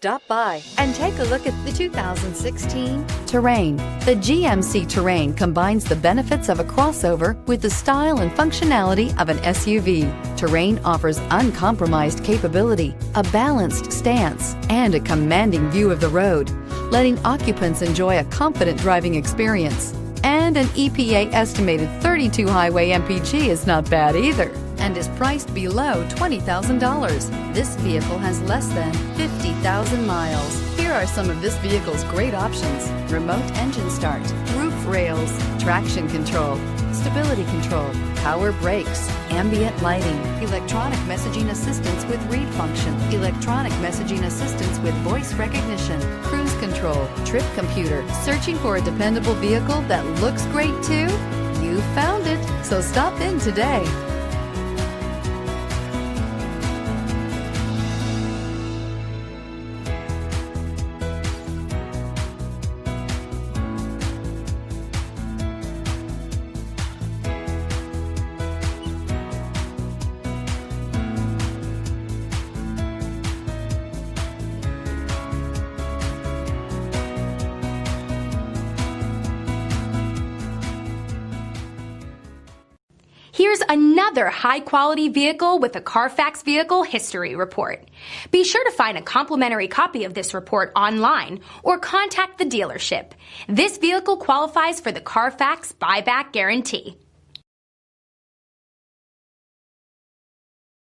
Stop by and take a look at the 2016 Terrain. The GMC Terrain combines the benefits of a crossover with the style and functionality of an SUV. Terrain offers uncompromised capability, a balanced stance, and a commanding view of the road, letting occupants enjoy a confident driving experience. And an EPA estimated 32 highway MPG is not bad either, and is priced below $20,000. This vehicle has less than 50,000 miles. Here are some of this vehicle's great options: remote engine start, roof rails, traction control, stability control, power brakes, ambient lighting, electronic messaging assistance with read function, electronic messaging assistance with voice recognition, cruise control, trip computer. Searching for a dependable vehicle that looks great too? You found it, so stop in today. Here's another high-quality vehicle with a Carfax Vehicle History Report. Be sure to find a complimentary copy of this report online or contact the dealership. This vehicle qualifies for the Carfax Buyback Guarantee.